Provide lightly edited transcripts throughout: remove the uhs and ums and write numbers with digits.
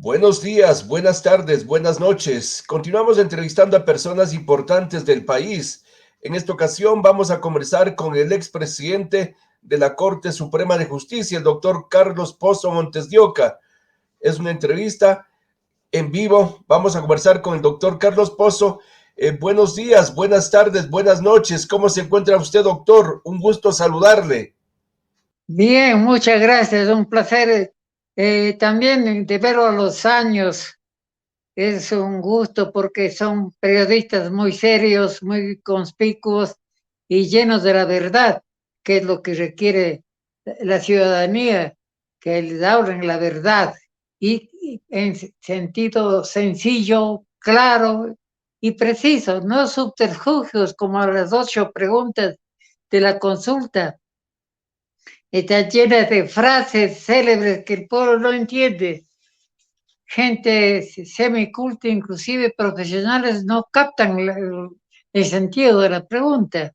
Buenos días, buenas tardes, buenas noches. Continuamos entrevistando a personas importantes del país. En esta ocasión vamos a conversar con el expresidente de la Corte Suprema de Justicia, el doctor Carlos Pozo Montes de Oca. Es una entrevista en vivo. Vamos a conversar con el doctor Carlos Pozo. Buenos días, buenas tardes, buenas noches. ¿Cómo se encuentra usted, doctor? Un gusto saludarle. Bien, muchas gracias. Un placer también de verlo a los años. Es un gusto porque son periodistas muy serios, muy conspicuos y llenos de la verdad, que es lo que requiere la ciudadanía, que les hablen la verdad y en sentido sencillo, claro y preciso, no subterfugios como a las 8 preguntas de la consulta. Está llena de frases célebres que el pueblo no entiende. Gente semiculta, inclusive profesionales, no captan el sentido de la pregunta.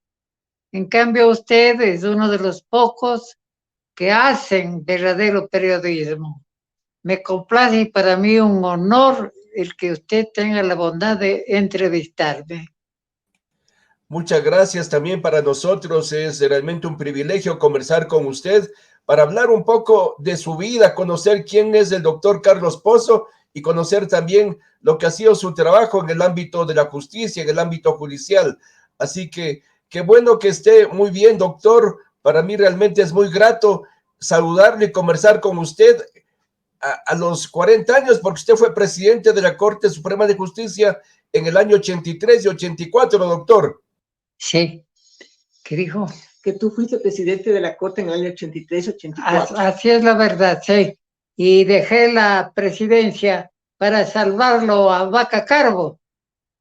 En cambio, usted es uno de los pocos que hacen verdadero periodismo. Me complace y para mí un honor el que usted tenga la bondad de entrevistarme. Muchas gracias también para nosotros. Es realmente un privilegio conversar con usted para hablar un poco de su vida, conocer quién es el doctor Carlos Pozo y conocer también lo que ha sido su trabajo en el ámbito de la justicia, en el ámbito judicial. Así que qué bueno que esté muy bien, doctor. Para mí realmente es muy grato saludarle y conversar con usted a los 40 años, porque usted fue presidente de la Corte Suprema de Justicia en el año 83 y 84, doctor. Sí, ¿qué dijo? Que tú fuiste presidente de la Corte en el año 83-84. Así es la verdad, sí. Y dejé la presidencia para salvarlo a Vaca Carbo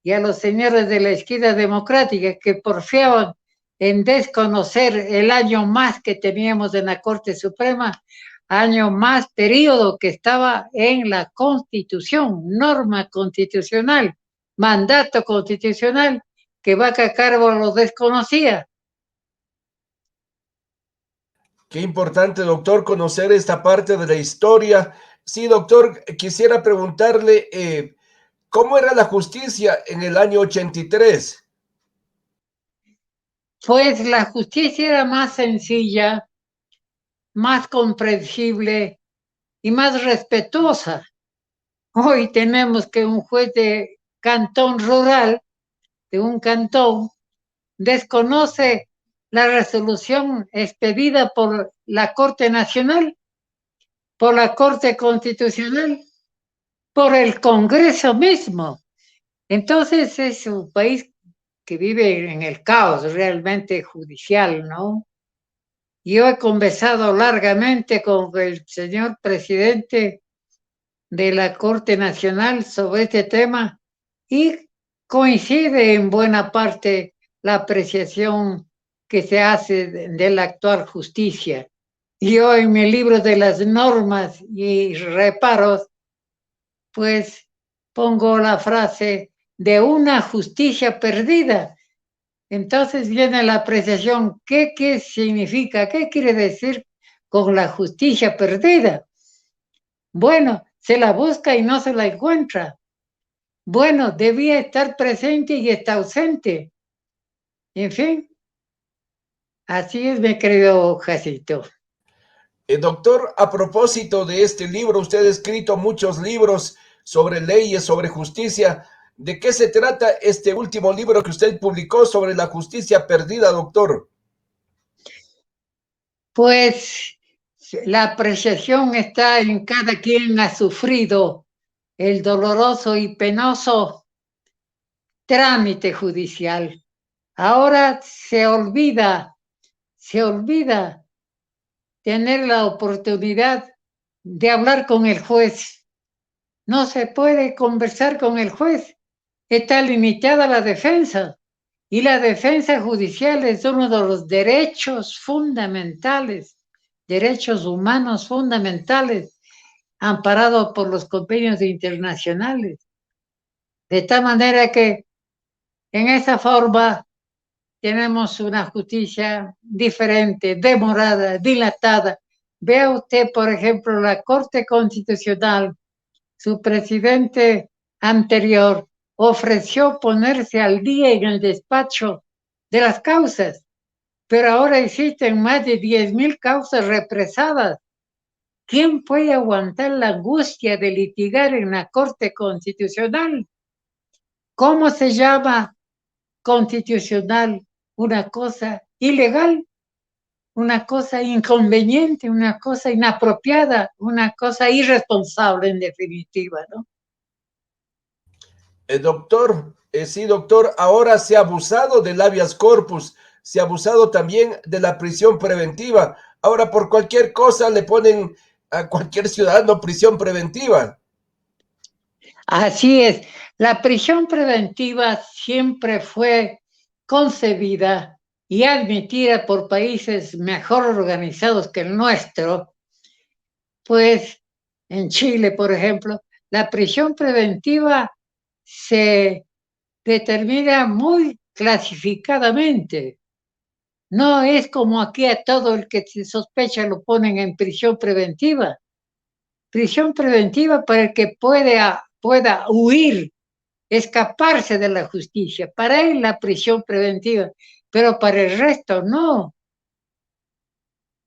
y a los señores de la izquierda democrática que porfiaban en desconocer el año más que teníamos en la Corte Suprema, año más periodo que estaba en la Constitución, norma constitucional, mandato constitucional, que Vaca Carbo lo desconocía. Qué importante, doctor, conocer esta parte de la historia. Sí, doctor, quisiera preguntarle, ¿cómo era la justicia en el año 83? Pues la justicia era más sencilla, más comprensible y más respetuosa. Hoy tenemos que un juez de cantón rural, de un cantón, desconoce la resolución expedida por la Corte Nacional, por la Corte Constitucional, por el Congreso mismo. Entonces es un país que vive en el caos realmente judicial, ¿no? Yo he conversado largamente con el señor presidente de la Corte Nacional sobre este tema y coincide en buena parte la apreciación que se hace de la actual justicia. Yo en mi libro de las normas y reparos, pues pongo la frase de una justicia perdida. Entonces viene la apreciación, ¿qué significa? ¿Qué quiere decir con la justicia perdida? Bueno, se la busca y no se la encuentra. Bueno, debía estar presente y está ausente. En fin, así es, mi querido Jacito. Doctor, a propósito de este libro, usted ha escrito muchos libros sobre leyes, sobre justicia. ¿De qué se trata este último libro que usted publicó sobre la justicia perdida, doctor? Pues la apreciación está en cada quien ha sufrido el doloroso y penoso trámite judicial. Ahora se olvida tener la oportunidad de hablar con el juez. No se puede conversar con el juez. Está limitada la defensa. Y la defensa judicial es uno de los derechos fundamentales, derechos humanos fundamentales, amparados por los convenios internacionales. De tal manera que en esa forma tenemos una justicia diferente, demorada, dilatada. Vea usted, por ejemplo, la Corte Constitucional su presidente anterior, ofreció ponerse al día en el despacho de las causas, pero ahora existen más de 10,000 causas represadas. ¿Quién puede aguantar la angustia de litigar en la Corte Constitucional? ¿Cómo se llama constitucional una cosa ilegal, una cosa inconveniente, una cosa inapropiada, una cosa irresponsable en definitiva, ¿no? Doctor, sí, doctor, ahora se ha abusado del habeas corpus, se ha abusado también de la prisión preventiva. Ahora por cualquier cosa le ponen a cualquier ciudadano prisión preventiva. Así es, la prisión preventiva siempre fue concebida y admitida por países mejor organizados que el nuestro, pues en Chile, por ejemplo, la prisión preventiva se determina muy clasificadamente. No es como aquí a todo el que se sospecha lo ponen en prisión preventiva. Prisión preventiva para el que pueda huir, escaparse de la justicia. Para él la prisión preventiva, pero para el resto no.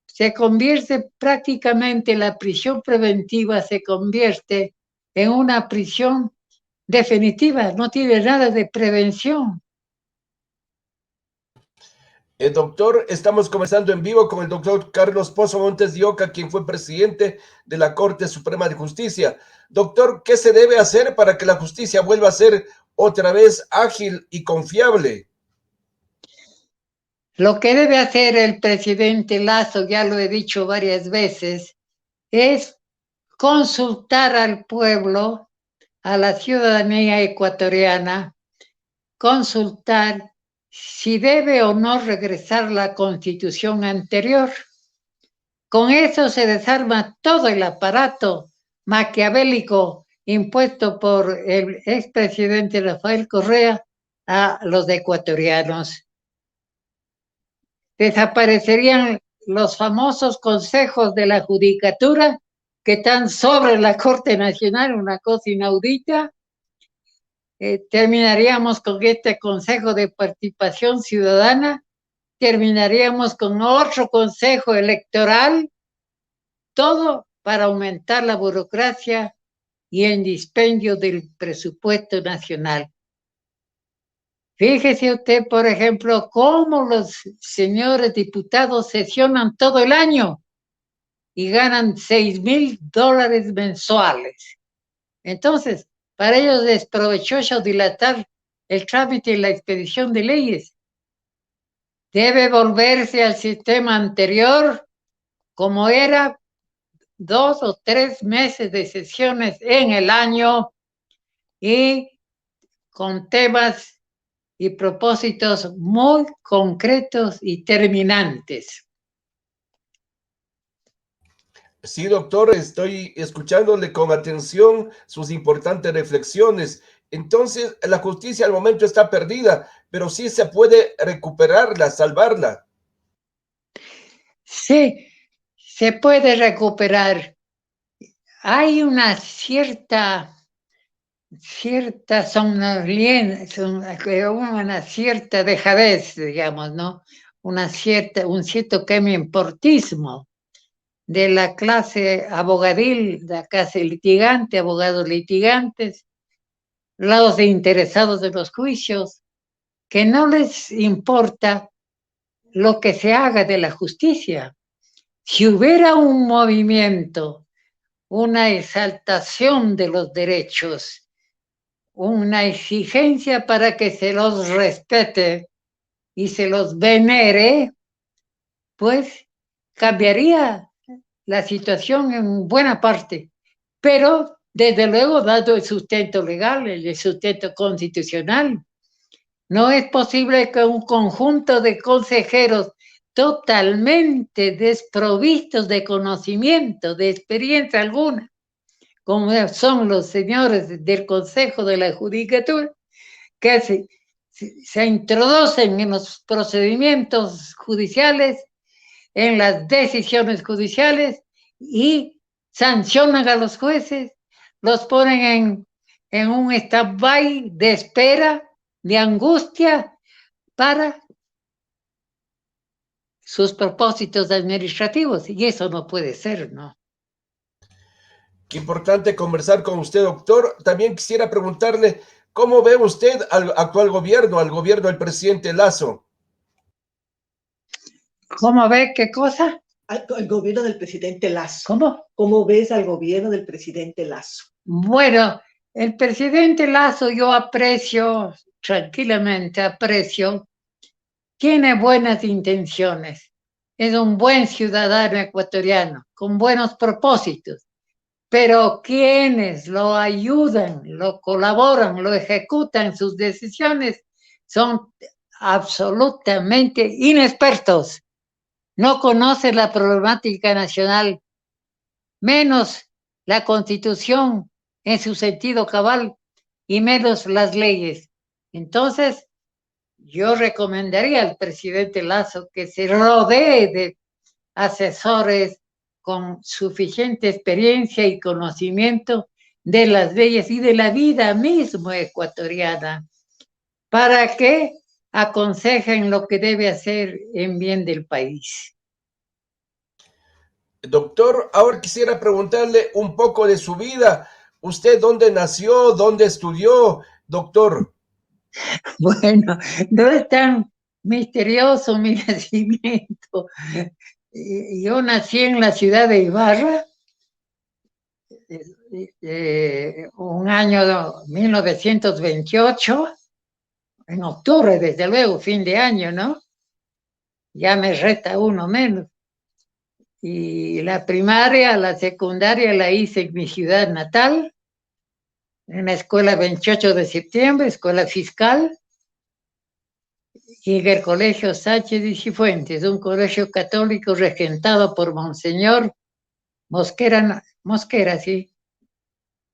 Se convierte prácticamente, la prisión preventiva se convierte en una prisión definitiva, no tiene nada de prevención. Doctor, estamos conversando en vivo con el doctor Carlos Pozo Montes de Oca, quien fue presidente de la Corte Suprema de Justicia. Doctor, ¿qué se debe hacer para que la justicia vuelva a ser otra vez ágil y confiable? Lo que debe hacer el presidente Lasso, ya lo he dicho varias veces, es consultar al pueblo, a la ciudadanía ecuatoriana, consultar si debe o no regresar la constitución anterior. Con eso se desarma todo el aparato maquiavélico impuesto por el expresidente Rafael Correa a los ecuatorianos. Desaparecerían los famosos consejos de la judicatura que están sobre la Corte Nacional, una cosa inaudita. Terminaríamos con este Consejo de Participación Ciudadana, terminaríamos con otro Consejo Electoral, todo para aumentar la burocracia y el dispendio del presupuesto nacional. Fíjese usted, por ejemplo, cómo los señores diputados sesionan todo el año y ganan $6,000 mensuales. Entonces, para ellos es provechoso dilatar el trámite y la expedición de leyes. Debe volverse al sistema anterior, como era 2 o 3 meses de sesiones en el año y con temas y propósitos muy concretos y terminantes. Sí, doctor, estoy escuchándole con atención sus importantes reflexiones. Entonces, la justicia al momento está perdida, pero sí se puede recuperarla, salvarla. Sí, se puede recuperar. Hay una cierta somnolencia, una cierta dejadez, digamos, ¿no? Un cierto quemiemportismo de la clase abogadil, de la clase litigante, abogados litigantes, los interesados de los juicios, que no les importa lo que se haga de la justicia. Si hubiera un movimiento, una exaltación de los derechos, una exigencia para que se los respete y se los venere, pues cambiaría la situación en buena parte. Pero, desde luego, dado el sustento legal, el sustento constitucional, no es posible que un conjunto de consejeros totalmente desprovistos de conocimiento, de experiencia alguna, como son los señores del Consejo de la Judicatura, que se introducen en los procedimientos judiciales, en las decisiones judiciales y sancionan a los jueces, los ponen en un stand-by de espera, de angustia, para sus propósitos administrativos. Y eso no puede ser, ¿no? Qué importante conversar con usted, doctor. También quisiera preguntarle, ¿cómo ve usted al actual gobierno, al gobierno del presidente Lasso? ¿Cómo ve qué cosa? Al gobierno del presidente Lasso. ¿Cómo? ¿Cómo ves al gobierno del presidente Lasso? Bueno, el presidente Lasso yo aprecio, tranquilamente aprecio, tiene buenas intenciones, es un buen ciudadano ecuatoriano, con buenos propósitos, pero quienes lo ayudan, lo colaboran, lo ejecutan sus decisiones son absolutamente inexpertos, no conocen la problemática nacional, menos la Constitución en su sentido cabal y menos las leyes. Entonces, yo recomendaría al presidente Lasso que se rodee de asesores con suficiente experiencia y conocimiento de las leyes y de la vida misma ecuatoriana para que aconsejen lo que debe hacer en bien del país. Doctor, ahora quisiera preguntarle un poco de su vida. ¿Usted dónde nació? ¿Dónde estudió, doctor? Bueno, no es tan misterioso mi nacimiento. Yo nací en la ciudad de Ibarra, un año 1928, en octubre, desde luego, fin de año, ¿no? Ya me resta uno menos. Y la primaria, la secundaria la hice en mi ciudad natal, en la escuela 28 de septiembre, escuela fiscal, y en el colegio Sánchez y Cifuentes, un colegio católico regentado por Monseñor Mosquera, sí,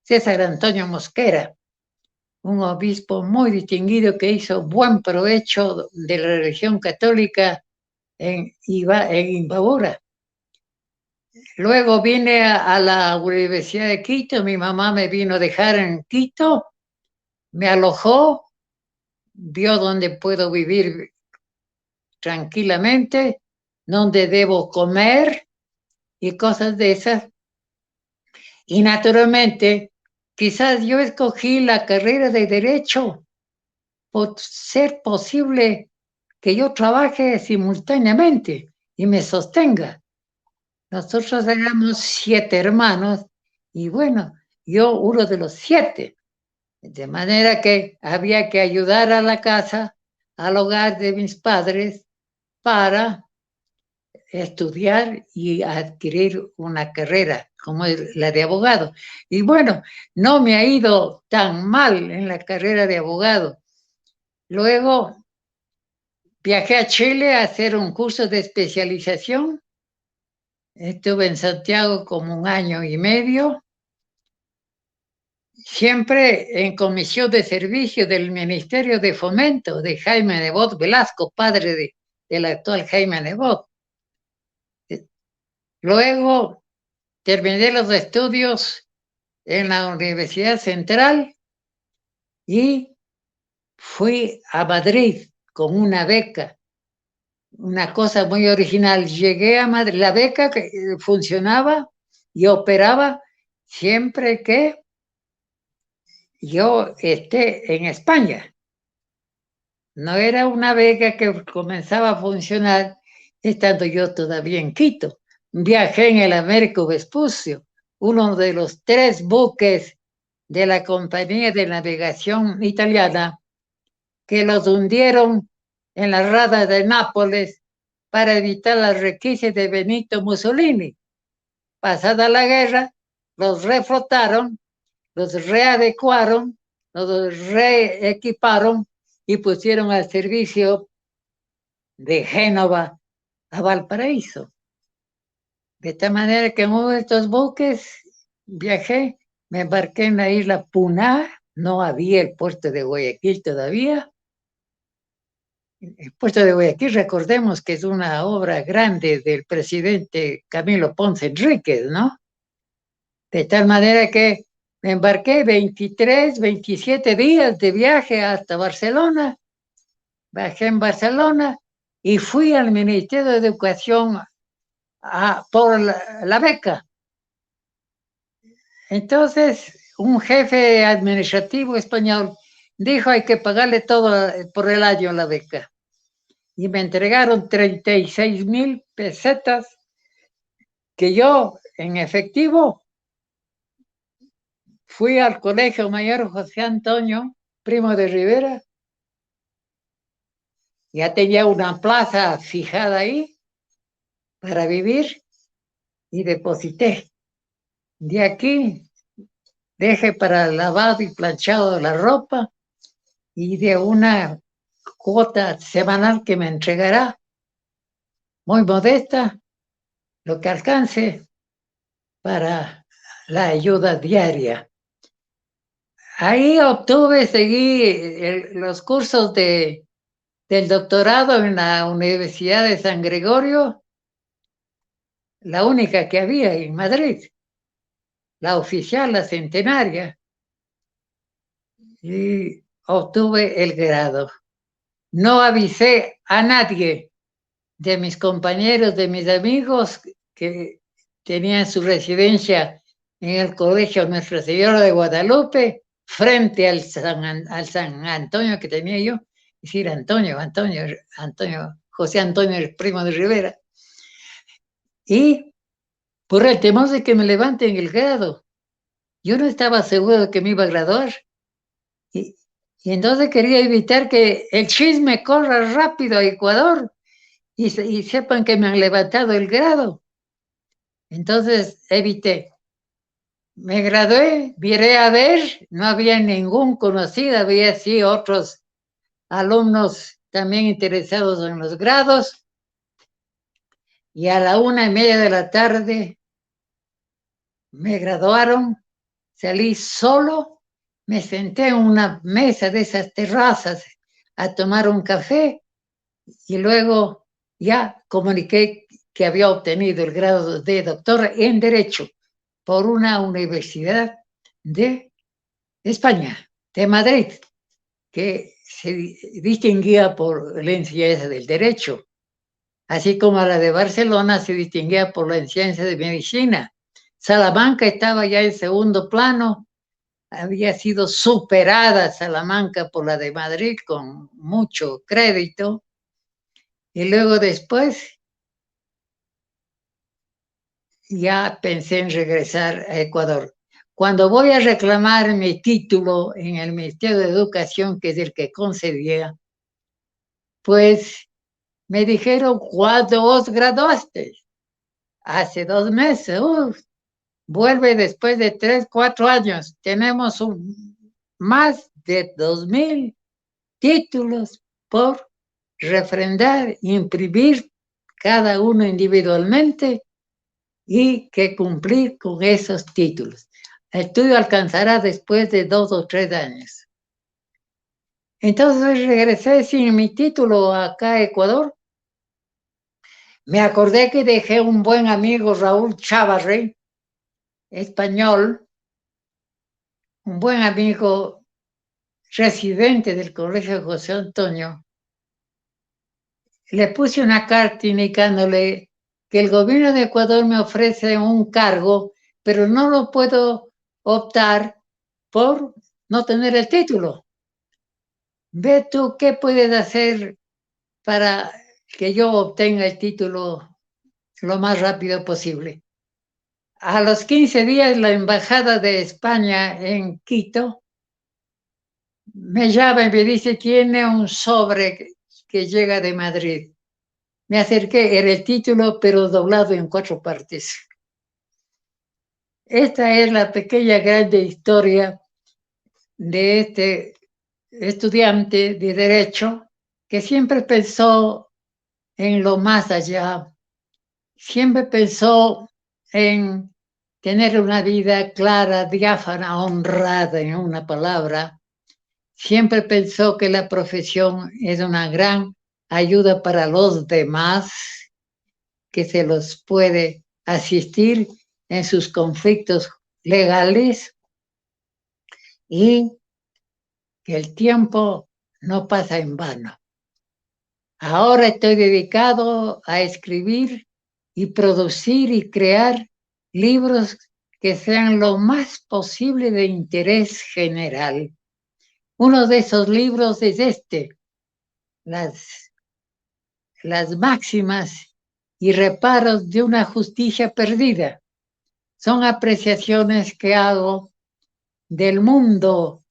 César Antonio Mosquera, un obispo muy distinguido que hizo buen provecho de la religión católica en Imbabura. Luego vine a la Universidad de Quito, mi mamá me vino a dejar en Quito, me alojó, vio dónde puedo vivir tranquilamente, dónde debo comer y cosas de esas. Y naturalmente, quizás yo escogí la carrera de Derecho por ser posible que yo trabaje simultáneamente y me sostenga. Nosotros éramos 7 hermanos y bueno, yo uno de los 7. De manera que había que ayudar a la casa, al hogar de mis padres, para estudiar y adquirir una carrera como es la de abogado. Y bueno, no me ha ido tan mal en la carrera de abogado. Luego viajé a Chile a hacer un curso de especialización. Estuve en Santiago como un año y medio, siempre en comisión de servicio del Ministerio de Fomento de Jaime Nebot Velasco, padre del actual Jaime Nebot. Luego terminé los estudios en la Universidad Central y fui a Madrid con una beca, una cosa muy original. Llegué a Madrid, la beca que funcionaba y operaba siempre que yo esté en España. No era una beca que comenzaba a funcionar estando yo todavía en Quito. Viajé en el Américo Vespucio, uno de los 3 buques de la compañía de navegación italiana que los hundieron en la rada de Nápoles para evitar las requisas de Benito Mussolini. Pasada la guerra, los reflotaron, los readecuaron, los reequiparon y pusieron al servicio de Génova a Valparaíso. De tal manera que en uno de estos buques viajé, me embarqué en la isla Puná, no había el puerto de Guayaquil todavía. El puerto de Guayaquil, recordemos que es una obra grande del presidente Camilo Ponce Enríquez, ¿no? De tal manera que Me embarqué 23, 27 días de viaje hasta Barcelona. Bajé en Barcelona y fui al Ministerio de Educación por la beca. Entonces, un jefe administrativo español dijo hay que pagarle todo por el año la beca. Y me entregaron 36,000 pesetas que yo, en efectivo, fui al Colegio Mayor José Antonio, Primo de Rivera. Ya tenía una plaza fijada ahí para vivir y deposité. De aquí dejé para lavado y planchado la ropa y de una cuota semanal que me entregará, muy modesta, lo que alcance para la ayuda diaria. Ahí seguí los cursos del doctorado en la Universidad de San Gregorio, la única que había en Madrid, la oficial, la centenaria, y obtuve el grado. No avisé a nadie de mis compañeros, de mis amigos que tenían su residencia en el Colegio Nuestra Señora de Guadalupe, frente al San Antonio que tenía yo, es decir, Antonio, José Antonio, el Primo de Rivera. Y por el temor de que me levanten el grado, yo no estaba seguro de que me iba a graduar. Y entonces quería evitar que el chisme corra rápido a Ecuador y sepan que me han levantado el grado. Entonces evité. Me gradué, viré a ver, no había ningún conocido, había sí otros alumnos también interesados en los grados. Y a la 1:30 de la tarde me graduaron, salí solo, me senté en una mesa de esas terrazas a tomar un café y luego ya comuniqué que había obtenido el grado de doctor en Derecho por una universidad de España, de Madrid, que se distinguía por la enseñanza del derecho, así como la de Barcelona se distinguía por la enseñanza de medicina. Salamanca estaba ya en segundo plano, había sido superada Salamanca por la de Madrid con mucho crédito, y luego después ya pensé en regresar a Ecuador. Cuando voy a reclamar mi título en el Ministerio de Educación, que es el que concedía, pues me dijeron, ¿cuándo os graduaste? Hace 2 meses. Vuelve después de 3, 4 años. Tenemos más de 2,000 títulos por refrendar, imprimir cada uno individualmente y que cumplir con esos títulos. El tuyo alcanzará después de 2 o 3 años. Entonces regresé sin mi título acá a Ecuador. Me acordé que dejé un buen amigo, Raúl Chávarri, español, un buen amigo residente del Colegio José Antonio. Le puse una carta indicándole que el gobierno de Ecuador me ofrece un cargo, pero no lo puedo optar por no tener el título. Ve tú qué puedes hacer para que yo obtenga el título lo más rápido posible. A los 15 días, la Embajada de España en Quito me llama y me dice, tiene un sobre que llega de Madrid. Me acerqué, era el título, pero doblado en 4 partes. Esta es la pequeña grande historia de este estudiante de Derecho que siempre pensó en lo más allá, siempre pensó en tener una vida clara, diáfana, honrada, en una palabra. Siempre pensó que la profesión es una gran ayuda para los demás, que se los puede asistir en sus conflictos legales. y que el tiempo no pasa en vano. Ahora estoy dedicado a escribir y producir y crear libros que sean lo más posible de interés general. Uno de esos libros es las máximas y reparos de una justicia perdida. Son apreciaciones que hago del mundo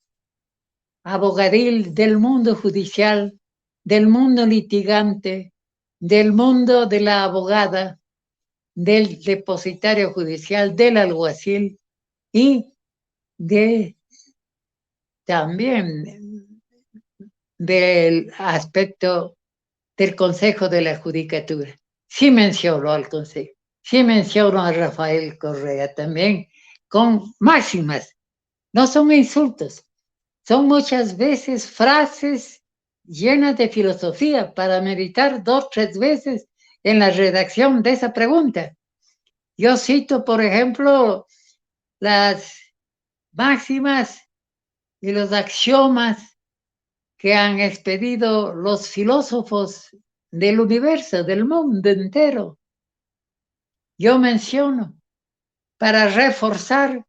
abogadil, del mundo judicial, del mundo litigante, del mundo de la abogada, del depositario judicial, del alguacil y de también del aspecto del Consejo de la Judicatura. Sí menciono al Consejo, sí menciono a Rafael Correa también, con máximas. No son insultos, son muchas veces frases llenas de filosofía para meditar 2, 3 veces en la redacción de esa pregunta. Yo cito, por ejemplo, las máximas y los axiomas que han expedido los filósofos del universo, del mundo entero. Yo menciono para reforzar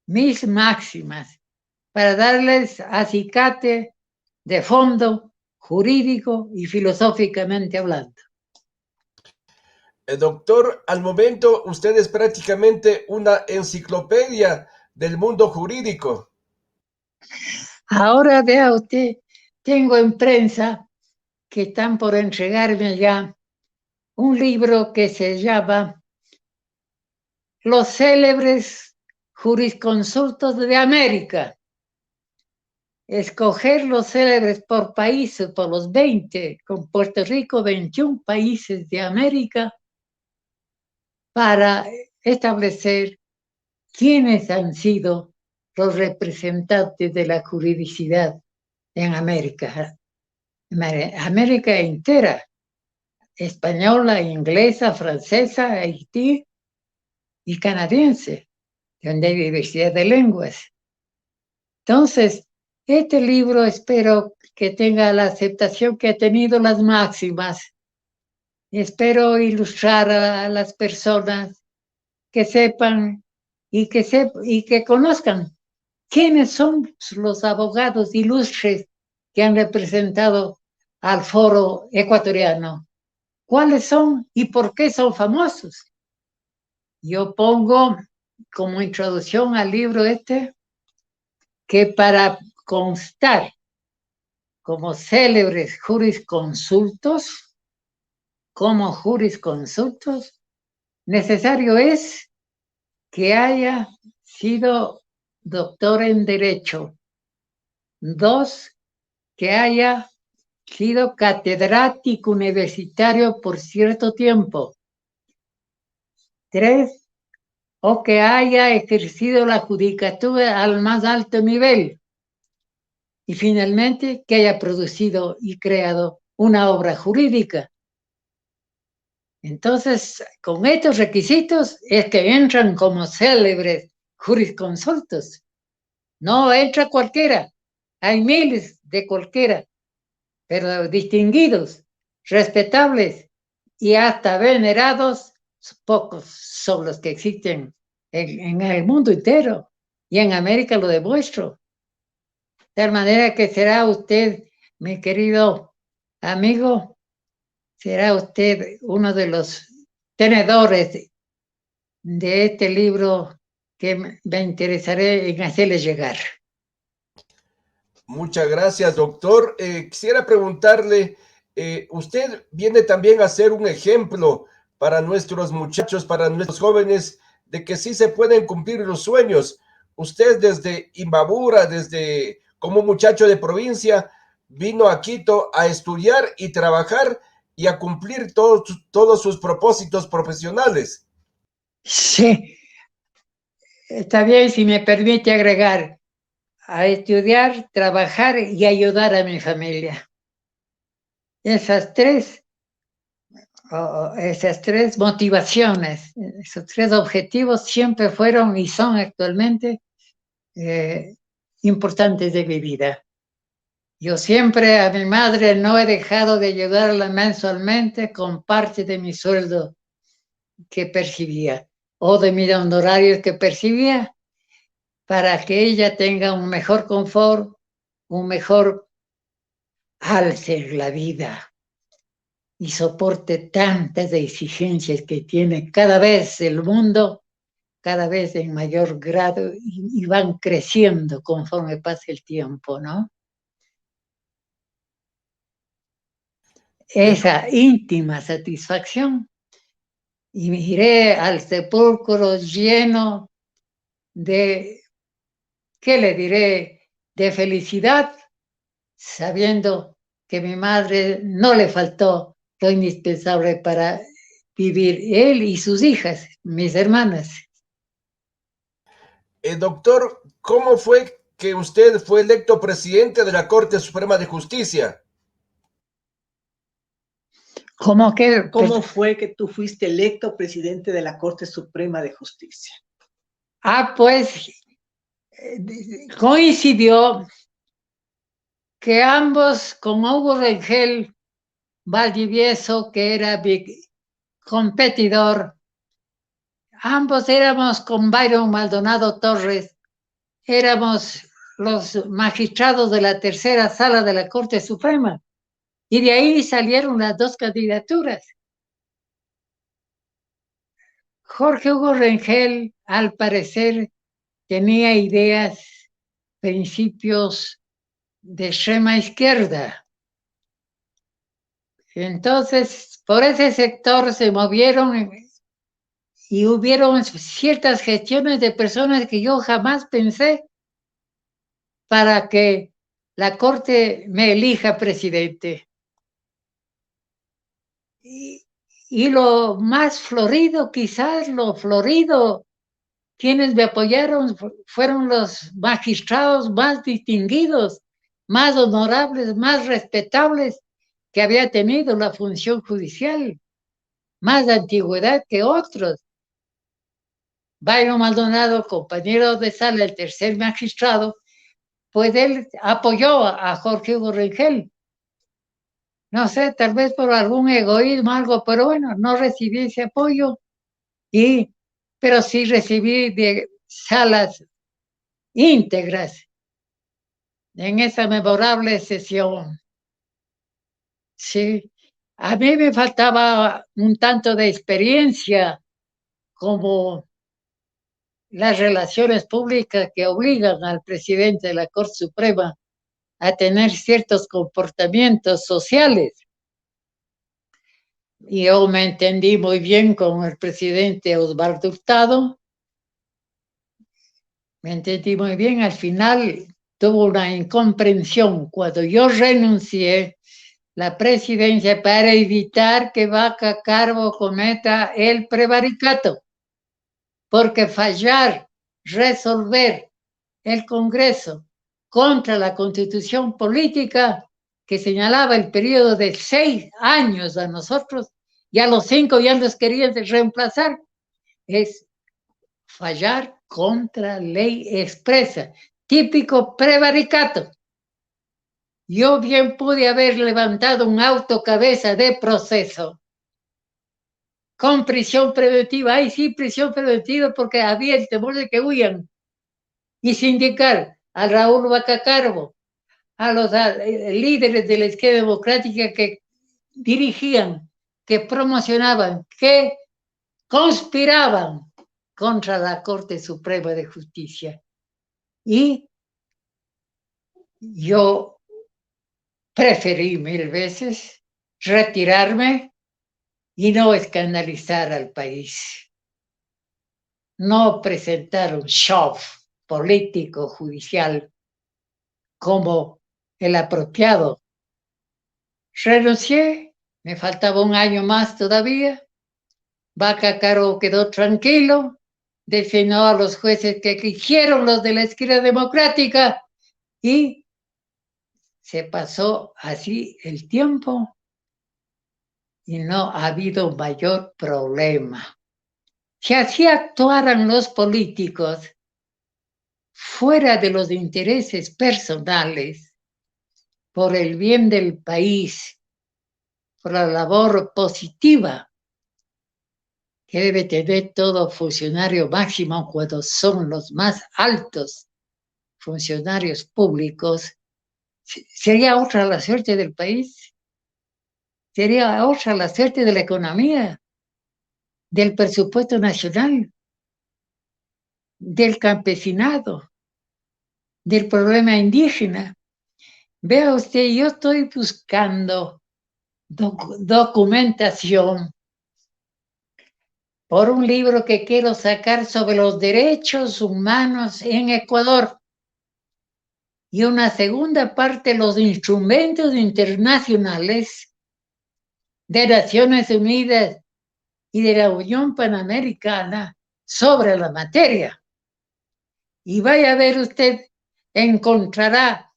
mis máximas, para darles acicate de fondo jurídico y filosóficamente hablando. Doctor, al momento usted es prácticamente una enciclopedia del mundo jurídico. Ahora vea usted, tengo en prensa que están por entregarme ya un libro que se llama Los célebres jurisconsultos de América. Escoger los célebres por países, por los 20, con Puerto Rico, 21 países de América, para establecer quiénes han sido los representantes de la juridicidad en América. América entera, española, inglesa, francesa, haití y canadiense, donde hay diversidad de lenguas. Entonces, este libro espero que tenga la aceptación que ha tenido las máximas. Espero ilustrar a las personas que sepan y que conozcan quiénes son los abogados ilustres que han representado al foro ecuatoriano, cuáles son y por qué son famosos. Yo pongo como introducción al libro que para constar como célebres jurisconsultos, necesario es que haya sido doctor en Derecho. 2, que haya sido catedrático universitario por cierto tiempo. 3, o que haya ejercido la judicatura al más alto nivel. Y finalmente, que haya producido y creado una obra jurídica. Entonces, con estos requisitos es que entran como célebres jurisconsultos. No entra cualquiera. Hay miles de cualquiera, pero distinguidos, respetables y hasta venerados, pocos son los que existen en el mundo entero. Y en América lo demuestro. De tal manera que será usted, mi querido amigo, será usted uno de los tenedores de este libro que me interesaré en hacerles llegar. Muchas gracias, doctor. Quisiera preguntarle, usted viene también a ser un ejemplo para nuestros muchachos, para nuestros jóvenes, de que sí se pueden cumplir los sueños. Usted desde Imbabura, desde como muchacho de provincia, vino a Quito a estudiar y trabajar y a cumplir todos sus propósitos profesionales. Sí, está bien si me permite agregar a estudiar, trabajar y ayudar a mi familia. Esas tres motivaciones, esos tres objetivos siempre fueron y son actualmente importantes de mi vida. Yo siempre a mi madre no he dejado de ayudarla mensualmente con parte de mi sueldo que percibía o de mis honorarios que percibía para que ella tenga un mejor confort, un mejor alce en la vida y soporte tantas exigencias que tiene cada vez el mundo, cada vez en mayor grado y van creciendo conforme pasa el tiempo, ¿no? Esa íntima satisfacción y me iré al sepulcro lleno de, ¿qué le diré?, de felicidad, sabiendo que mi madre no le faltó lo indispensable para vivir, él y sus hijas, mis hermanas. Doctor, ¿cómo fue que usted fue electo presidente de la Corte Suprema de Justicia? ¿Cómo que? ¿Cómo fue que tú fuiste electo presidente de la Corte Suprema de Justicia? Pues coincidió que ambos, con Hugo Rengel Valdivieso, que era mi competidor, ambos éramos con Byron Maldonado Torres, éramos los magistrados de la tercera sala de la Corte Suprema. Y de ahí salieron las dos candidaturas. Jorge Hugo Rengel, al parecer, tenía ideas, principios de extrema izquierda. Entonces, por ese sector se movieron y hubieron ciertas gestiones de personas que yo jamás pensé para que la Corte me elija presidente. Y lo más florido, quizás lo florido, quienes me apoyaron fueron los magistrados más distinguidos, más honorables, más respetables que había tenido la función judicial, más de antigüedad que otros. Byron Maldonado, compañero de sala, el tercer magistrado, pues él apoyó a Jorge Hugo Rengel. No sé, tal vez por algún egoísmo, algo, pero bueno, no recibí ese apoyo, pero sí recibí de salas íntegras en esa memorable sesión. Sí, a mí me faltaba un tanto de experiencia como las relaciones públicas que obligan al presidente de la Corte Suprema a tener ciertos comportamientos sociales. Y yo me entendí muy bien con el presidente Osvaldo Hurtado, me entendí muy bien, al final tuvo una incomprensión cuando yo renuncié la presidencia para evitar que Vaca Carbo cometa el prevaricato, porque fallar, resolver el Congreso contra la Constitución política que señalaba el periodo de 6 años a nosotros, y a los 5 ya nos querían reemplazar, es fallar contra ley expresa, típico prevaricato. Yo bien pude haber levantado un autocabeza de proceso con prisión preventiva. Ay, sí, prisión preventiva porque había el temor de que huyan. Y sindicar a Raúl Vacacarbo, a los líderes de la izquierda democrática que dirigían, que promocionaban, que conspiraban contra la Corte Suprema de Justicia. Y yo preferí 1000 veces retirarme y no escandalizar al país, no presentar un show político, judicial, como el apropiado. Renuncié, me faltaba un año más todavía. Vaca Carbo quedó tranquilo, defendió a los jueces que eligieron los de la izquierda democrática y se pasó así el tiempo y no ha habido mayor problema. Si así actuaran los políticos, fuera de los intereses personales, por el bien del país, por la labor positiva que debe tener todo funcionario máximo cuando son los más altos funcionarios públicos, sería otra la suerte del país, sería otra la suerte de la economía, del presupuesto nacional, del campesinado, del problema indígena. Vea usted, yo estoy buscando documentación por un libro que quiero sacar sobre los derechos humanos en Ecuador. Y una segunda parte, los instrumentos internacionales de Naciones Unidas y de la Unión Panamericana sobre la materia. Y vaya a ver usted, encontrará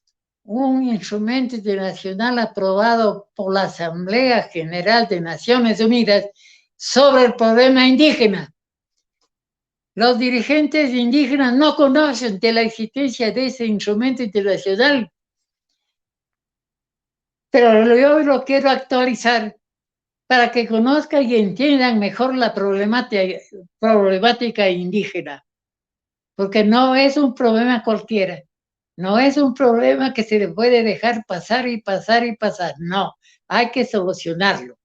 un instrumento internacional aprobado por la Asamblea General de Naciones Unidas sobre el problema indígena. Los dirigentes indígenas no conocen de la existencia de ese instrumento internacional, pero yo lo quiero actualizar para que conozcan y entiendan mejor la problemática indígena, porque no es un problema cualquiera, no es un problema que se le puede dejar pasar y pasar y pasar, no, hay que solucionarlo.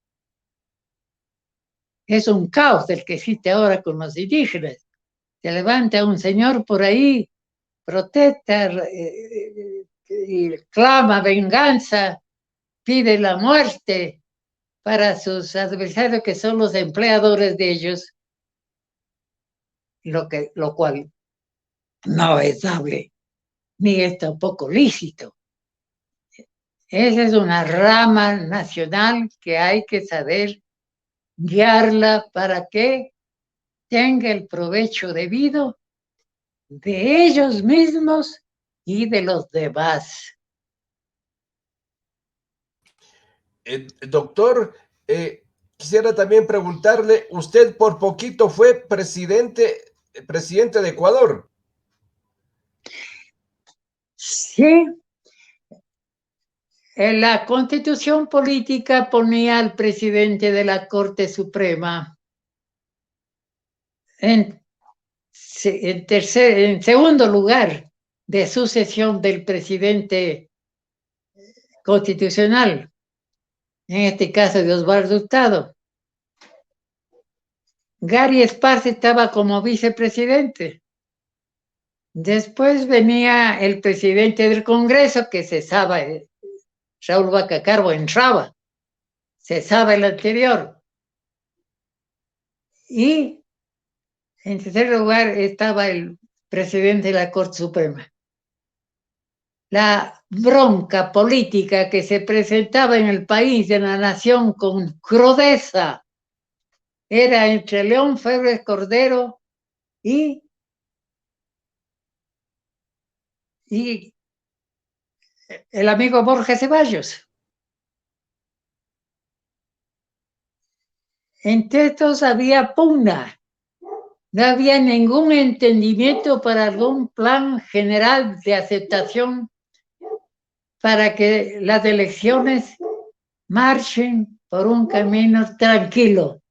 Es un caos el que existe ahora con los indígenas. Se levanta un señor por ahí, protesta y clama venganza, pide la muerte para sus adversarios que son los empleadores de ellos, lo cual no es dable, ni es tampoco lícito. Esa es una rama nacional que hay que saber guiarla para que tenga el provecho debido de ellos mismos y de los demás. Doctor, quisiera también preguntarle, usted por poquito fue presidente de Ecuador. Sí, en la Constitución política ponía al presidente de la Corte Suprema en segundo lugar de sucesión del presidente constitucional, en este caso de Osvaldo Hurtado. Gary Esparza estaba como vicepresidente. Después venía el presidente del Congreso, que cesaba, Raúl Vaca Carbo entraba, cesaba el anterior. Y en tercer lugar estaba el presidente de la Corte Suprema. La bronca política que se presentaba en el país, en la nación, con crudeza, era entre León Febres Cordero y el amigo Borges Ceballos. Entre estos había pugna. No había ningún entendimiento para algún plan general de aceptación para que las elecciones marchen por un camino tranquilo.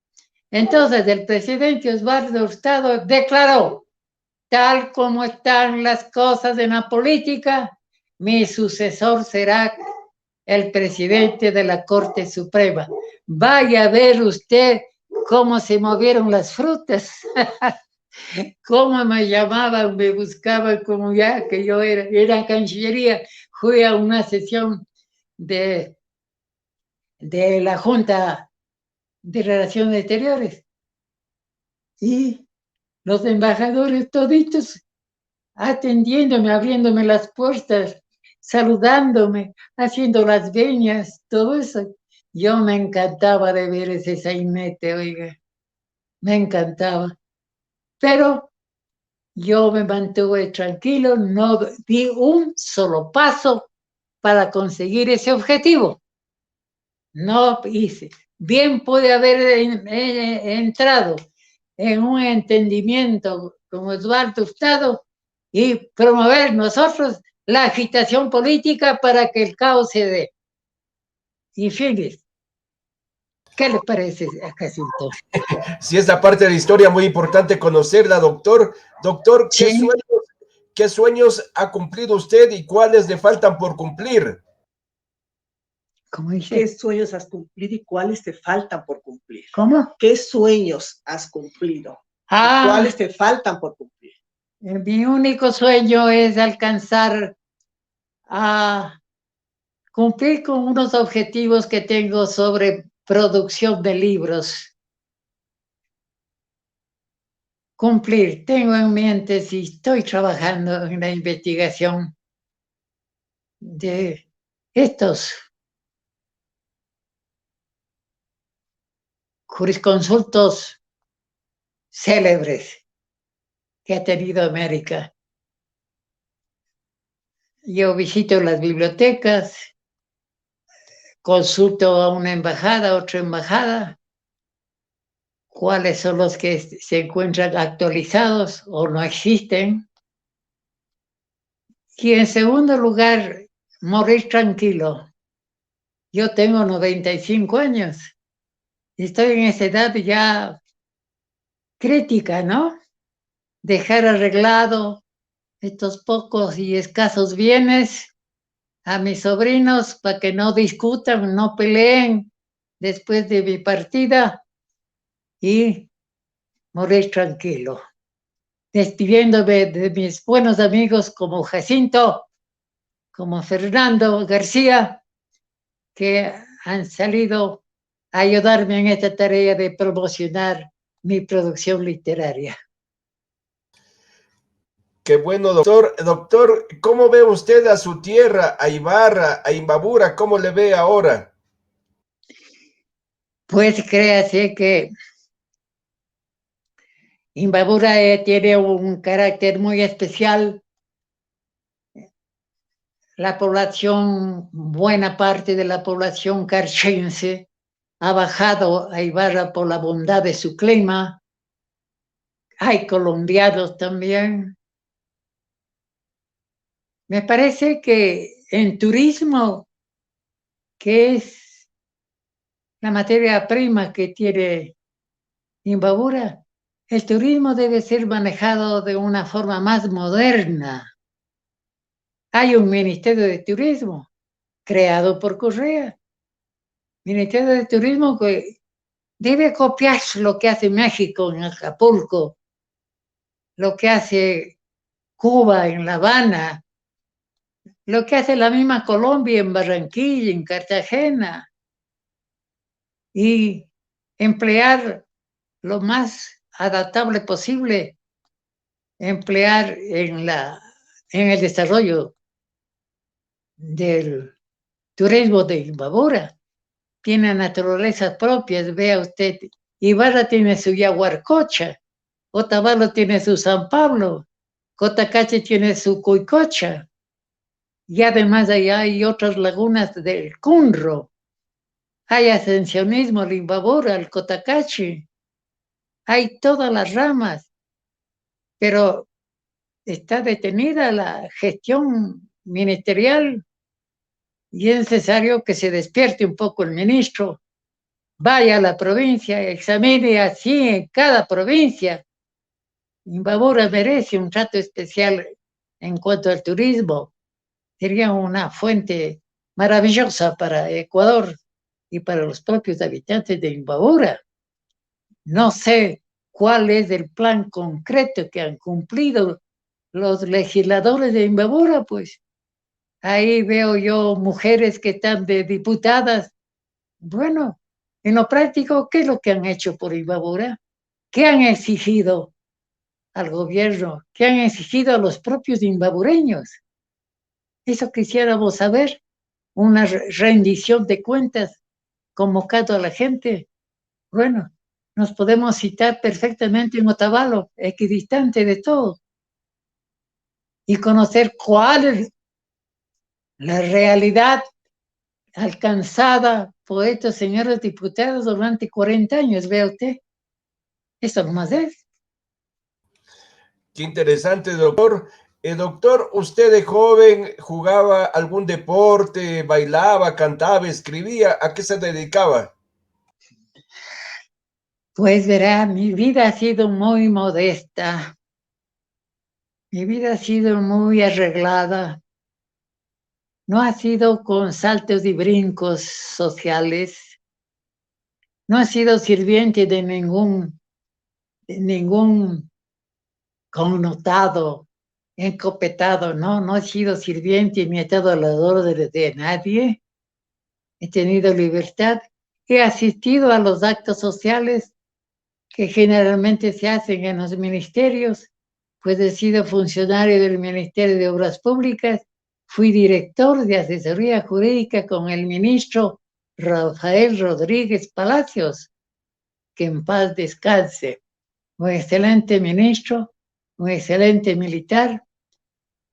Entonces el presidente Osvaldo Hurtado declaró: tal como están las cosas en la política, mi sucesor será el presidente de la Corte Suprema. Vaya a ver usted cómo se movieron las frutas, cómo me llamaban, me buscaban, como ya que yo era Cancillería, fui a una sesión de la Junta de Relaciones Exteriores y los embajadores toditos atendiéndome, abriéndome las puertas, saludándome, haciendo las veñas, todo eso. Yo me encantaba de ver ese sainete, oiga, me encantaba. Pero yo me mantuve tranquilo, no di un solo paso para conseguir ese objetivo. No hice. Bien pude haber entrado en un entendimiento con Osvaldo Hurtado y promover nosotros la agitación política para que el caos se dé. Y fines. ¿Qué le parece, Jacinto? Sí, esta parte de la historia muy importante conocerla, doctor. Doctor, Sí, qué sueños ha cumplido usted y cuáles le faltan por cumplir? ¿cómo dice? ¿Qué sueños has cumplido y cuáles te faltan por cumplir? ¿Cómo? ¿Qué sueños has cumplido y Ah, cuáles te faltan por cumplir? mi único sueño es alcanzar a cumplir con unos objetivos que tengo sobre producción de libros. Cumplir, tengo en mente si estoy trabajando en la investigación de estos jurisconsultos célebres que ha tenido América. Yo visito las bibliotecas, consulto a una embajada, otra embajada, cuáles son los que se encuentran actualizados o no existen. Y en segundo lugar, morir tranquilo. Yo tengo 95 años y estoy en esa edad ya crítica, ¿no? Dejar arreglado estos pocos y escasos bienes a mis sobrinos para que no discutan, no peleen después de mi partida y morir tranquilo, despidiéndome de mis buenos amigos como Jacinto, como Fernando García, que han salido a ayudarme en esta tarea de promocionar mi producción literaria. Qué bueno, doctor. Doctor, ¿cómo ve usted a su tierra, a Ibarra, a Imbabura? ¿Cómo le ve ahora? Pues créase que Imbabura tiene un carácter muy especial. La población, buena parte de la población carchense ha bajado a Ibarra por la bondad de su clima. Hay colombianos también. Me parece que en turismo, que es la materia prima que tiene Imbabura, el turismo debe ser manejado de una forma más moderna. Hay un Ministerio de Turismo creado por Correa. Ministerio de Turismo que debe copiar lo que hace México en Acapulco, lo que hace Cuba en La Habana, lo que hace la misma Colombia en Barranquilla, en Cartagena, y emplear lo más adaptable posible, emplear en el desarrollo del turismo de Imbabura. Tiene naturalezas propias, vea usted. Ibarra tiene su Yaguarcocha, Otavalo tiene su San Pablo, Cotacache tiene su Cuicocha, y además allá hay otras lagunas del Cunro. Hay ascensionismo, el Imbabura, el Cotacache, hay todas las ramas, pero está detenida la gestión ministerial y es necesario que se despierte un poco el ministro, vaya a la provincia, examine así en cada provincia. Imbabura merece un trato especial en cuanto al turismo. Sería una fuente maravillosa para Ecuador y para los propios habitantes de Imbabura. No sé cuál es el plan concreto que han cumplido los legisladores de Imbabura, pues ahí veo yo mujeres que están de diputadas. Bueno, en lo práctico, ¿qué es lo que han hecho por Imbabura? ¿Qué han exigido al gobierno? ¿Qué han exigido a los propios imbabureños? Eso quisiéramos saber, una rendición de cuentas, convocando a la gente. Bueno, nos podemos citar perfectamente en Otavalo, equidistante de todo, y conocer cuál es la realidad alcanzada por estos señores diputados durante 40 años, vea usted. Eso nomás es. Qué interesante, doctor. Doctor, ¿usted de joven jugaba algún deporte, bailaba, cantaba, escribía? ¿A qué se dedicaba? Pues verá, mi vida ha sido muy modesta, mi vida ha sido muy arreglada, no ha sido con saltos y brincos sociales, no he sido sirviente de ningún connotado, encopetado, no he sido sirviente ni he estado al lado de nadie, he tenido libertad, he asistido a los actos sociales que generalmente se hacen en los ministerios, pues he sido funcionario del Ministerio de Obras Públicas, fui director de asesoría jurídica con el ministro Rafael Rodríguez Palacios, que en paz descanse, un excelente ministro, un excelente militar,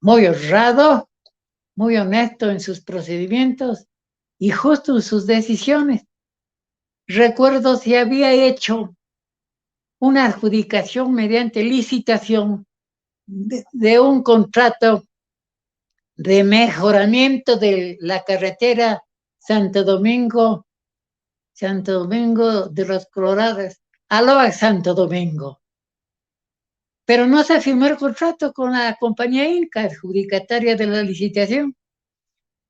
muy honrado, muy honesto en sus procedimientos y justo en sus decisiones. Recuerdo si había hecho una adjudicación mediante licitación de un contrato de mejoramiento de la carretera Santo Domingo de los Colorados, Aloha Santo Domingo. Pero no se firmó el contrato con la compañía Inca, adjudicataria de la licitación.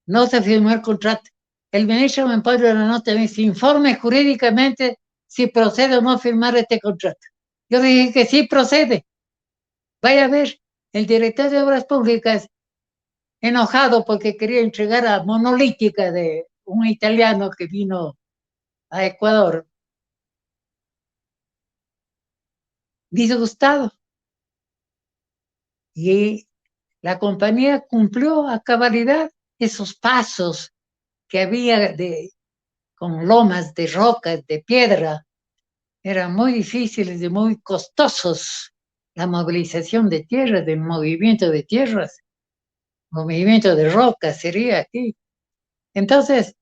No se firmó el contrato. El ministro me pone la nota y me dice, informe jurídicamente si procede o no firmar este contrato. Yo dije que sí procede. Vaya a ver, el director de Obras Públicas, enojado porque quería entregar a Monolítica de un italiano que vino a Ecuador, disgustado. Y la compañía cumplió a cabalidad esos pasos que había con lomas de rocas, de piedra. Eran muy difíciles y muy costosos la movilización de tierras, del movimiento de tierras, movimiento de rocas sería aquí. Entonces,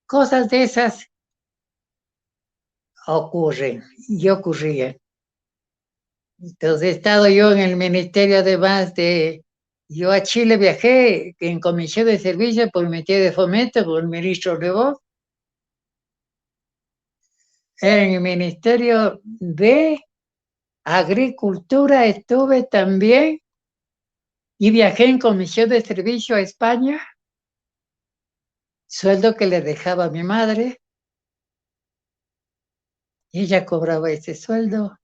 cosas de esas ocurren y ocurrían. Entonces he estado yo en el ministerio además yo a Chile viajé en comisión de servicio por el Ministerio de Fomento con el ministro Reboz. En el Ministerio de Agricultura estuve también y viajé en comisión de servicio a España, sueldo que le dejaba a mi madre, y ella cobraba ese sueldo.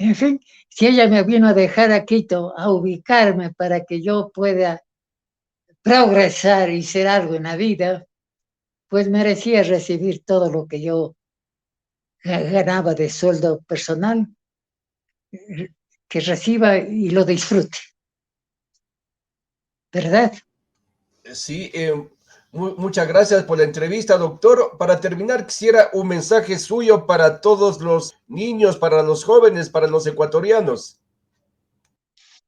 En fin, si ella me vino a dejar a Quito, a ubicarme para que yo pueda progresar y ser algo en la vida, pues merecía recibir todo lo que yo ganaba de sueldo personal, que reciba y lo disfrute, ¿verdad? Sí, muchas gracias por la entrevista, doctor. Para terminar, quisiera un mensaje suyo para todos los niños, para los jóvenes, para los ecuatorianos.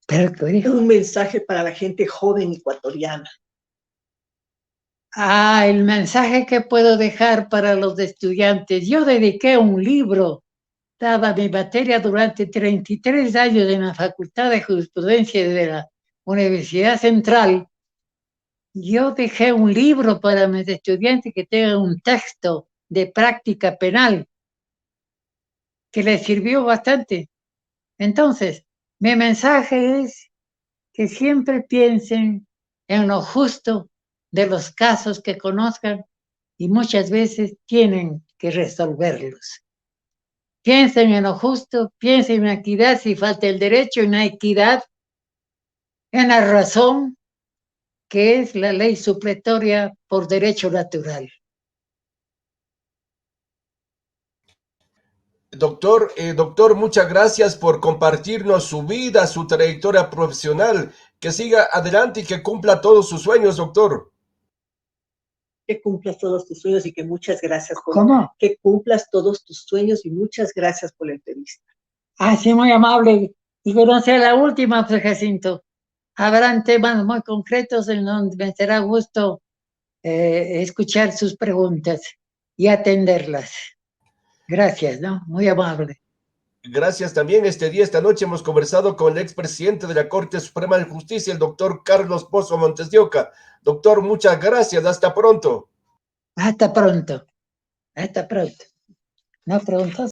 Pero ¿qué dijo? Un mensaje para la gente joven ecuatoriana. El mensaje que puedo dejar para los estudiantes. Yo dediqué un libro, daba mi materia durante 33 años en la Facultad de Jurisprudencia de la Universidad Central. Yo dejé un libro para mis estudiantes que tengan un texto de práctica penal que les sirvió bastante. Entonces, mi mensaje es que siempre piensen en lo justo de los casos que conozcan y muchas veces tienen que resolverlos. Piensen en lo justo, piensen en equidad si falta el derecho, en la equidad, en la razón, que es la ley supletoria por derecho natural. Doctor, muchas gracias por compartirnos su vida, su trayectoria profesional. Que siga adelante y que cumpla todos sus sueños, doctor. Que cumplas todos tus sueños y que muchas gracias por ¿Cómo? que cumplas todos tus sueños y muchas gracias por la entrevista. Sí, muy amable. Y que no sea la última, pues, Jacinto. Habrán temas muy concretos en donde me será gusto escuchar sus preguntas y atenderlas. Gracias, ¿no? Muy amable. Gracias también. Esta noche hemos conversado con el expresidente de la Corte Suprema de Justicia, el doctor Carlos Pozo Montes de Oca. Doctor, muchas gracias. Hasta pronto. Hasta pronto. Hasta pronto. ¿No preguntas?